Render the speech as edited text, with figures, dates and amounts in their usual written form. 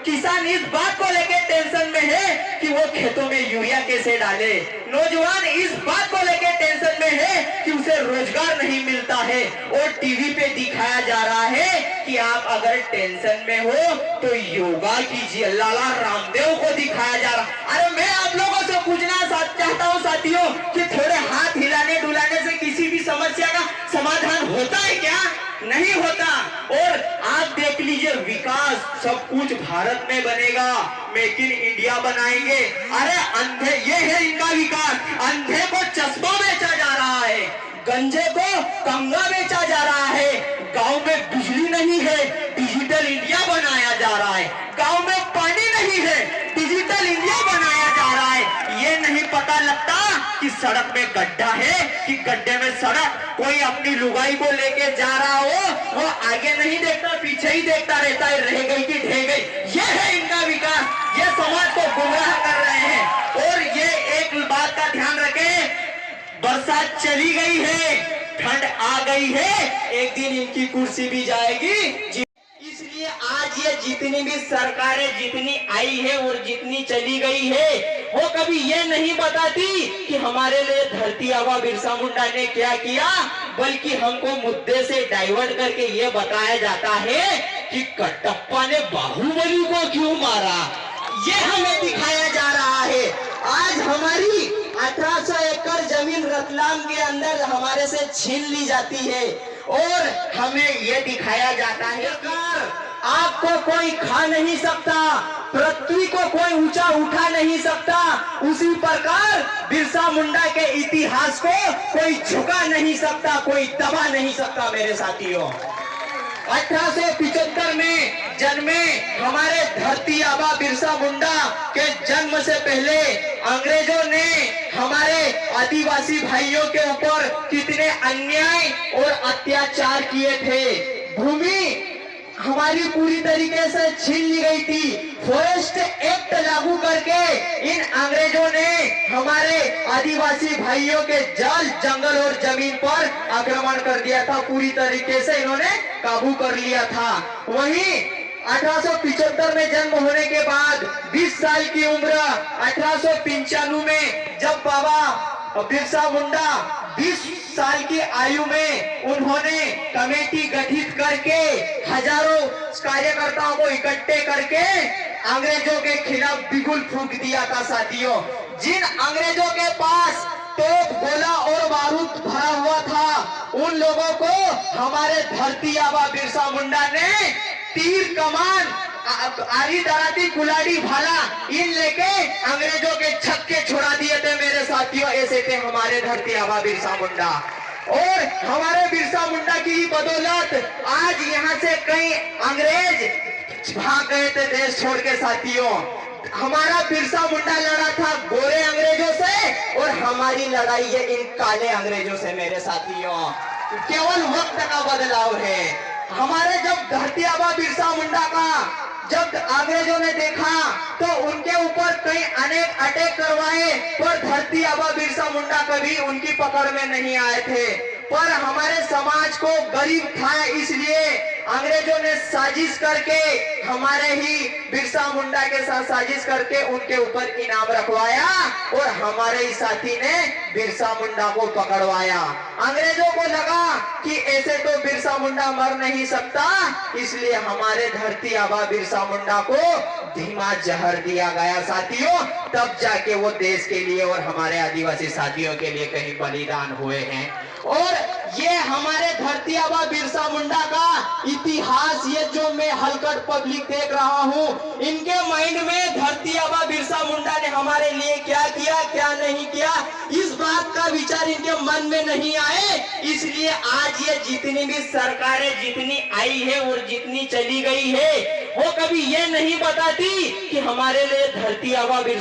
किसान इस बात को लेके टेंशन में है कि वो खेतों में यूरिया कैसे डाले। नौजवान इस बात को लेके टेंशन में है कि उसे रोजगार नहीं मिलता है। और टीवी पे दिखाया जा रहा है कि आप अगर टेंशन में हो तो योगा कीजिए। लाला रामदेव को दिखाया जा रहा। अरे मैं आप लोगों से पूछना चाहता हूँ साथियों कि थोड़े हाथ हिलाने डुलाने से किसी भी समस्या का समाधान होता है क्या? नहीं होता। और आप देख लीजिए, विकास सब कुछ भारत में बनेगा, मेक इन इंडिया बनाएंगे। अरे अंधे, ये है इनका विकास। अंधे को चश्मा बेचा जा रहा है, गंजे को कंगा बेचा जा रहा है। गांव में बिजली नहीं है, डिजिटल इंडिया बनाया जा रहा है। गांव में पानी नहीं है, डिजिटल इंडिया बनाया जा रहा है। ये नहीं पता लगता कि सड़क में गड्ढा है कि गड्ढे में सड़क। कोई अपनी लुगाई को लेके जा रहा हो, वो आगे नहीं देखता, पीछे ही देखता रहता है, रह गई कि ढह गई। ये है इनका विकास। ये समाज को गुमराह कर रहे हैं। और ये एक बात का ध्यान रखें, बरसात चली गई है, ठंड आ गई है, एक दिन इनकी कुर्सी भी जाएगी। इसलिए आज ये जितनी भी सरकारें जितनी आई है और जितनी चली गई है, वो कभी ये नहीं बताती कि हमारे लिए धरती आबा बिरसा मुंडा ने क्या किया, बल्कि हमको मुद्दे से डाइवर्ट करके ये बताया जाता है कि कटप्पा ने बाहुबली को क्यों मारा। ये हमें दिखाया जा रहा है। आज हमारी 1800 एकड़ जमीन रतलाम के अंदर हमारे से छीन ली जाती है और हमें यह दिखाया जाता है कि आपको कोई खा नहीं सकता, पृथ्वी को कोई ऊंचा उठा नहीं सकता। उसी प्रकार बिरसा मुंडा के इतिहास को कोई झुका नहीं सकता, कोई दबा नहीं सकता। मेरे साथियों, 1875 में जन्मे हमारे धरती आबा बिरसा मुंडा के जन्म से पहले अंग्रेजों ने हमारे आदिवासी भाइयों के ऊपर कितने अन्याय और अत्याचार किए थे। भूमि हमारी पूरी तरीके से छीन ली गई थी। फॉरेस्ट एक्ट लागू करके इन अंग्रेजों ने हमारे आदिवासी भाइयों के जल जंगल और जमीन पर आक्रमण कर दिया था। पूरी तरीके से इन्होंने काबू कर लिया था। वहीं 1875 में जन्म होने के बाद 20 साल की उम्र 1895 में जब बाबा बिरसा मुंडा 20 साल की आयु में उन्होंने कमेटी गठित करके हजारों कार्यकर्ताओं को इकट्ठे करके अंग्रेजों के खिलाफ बिगुल फूंक दिया था। साथियों, जिन अंग्रेजों के पास तोप गोला और बारूद भरा हुआ था, उन लोगों को हमारे धरती आबा बिरसा मुंडा ने तीर कमान आरी दराती कुलाड़ी भाला इन लेके अंग्रेजों के छक्के छुड़ा दिए थे। मेरे साथियों, ऐसे थे हमारे धरती आबा बिरसा मुंडा। और हमारे बिरसा मुंडा की बदौलत आज यहाँ से कई अंग्रेज भाग गए थे देश छोड़ के। साथियों, हमारा बिरसा मुंडा लड़ा था गोरे अंग्रेजों से और हमारी लड़ाई है इन काले अंग्रेजों से। मेरे साथियों, केवल वक्त का बदलाव है। हमारे जब धरती आबा बिरसा मुंडा का जब अंग्रेजों ने देखा तो उनके ऊपर कई अनेक अटैक करवाए, पर धरती आबा बिरसा मुंडा कभी उनकी पकड़ में नहीं आए थे। पर हमारे समाज को गरीब था, इसलिए अंग्रेजों ने साजिश करके हमारे ही बिरसा मुंडा के साथ साजिश करके उनके ऊपर इनाम रखवाया और हमारे ही साथी ने बिरसा मुंडा को पकड़वाया। अंग्रेजों को लगा कि ऐसे तो बिरसा मुंडा मर नहीं सकता, इसलिए हमारे धरती आबा बिरसा मुंडा को धीमा जहर दिया गया। साथियों, तब जाके वो देश के लिए और हमारे आदिवासी साथियों के लिए कहीं बलिदान हुए हैं। और ये हमारे धरती आबा बिरसा मुंडा का इतिहास, ये जो मैं हलकट पब्लिक देख रहा हूँ, इनके माइंड में धरती आबा बिरसा मुंडा ने हमारे लिए क्या किया क्या नहीं किया, इस बात का विचार इनके मन में नहीं आए। इसलिए आज ये जितनी भी सरकारें जितनी आई है और जितनी चली गई है, वो कभी ये नहीं बताती कि हमारे लिए धरती आबा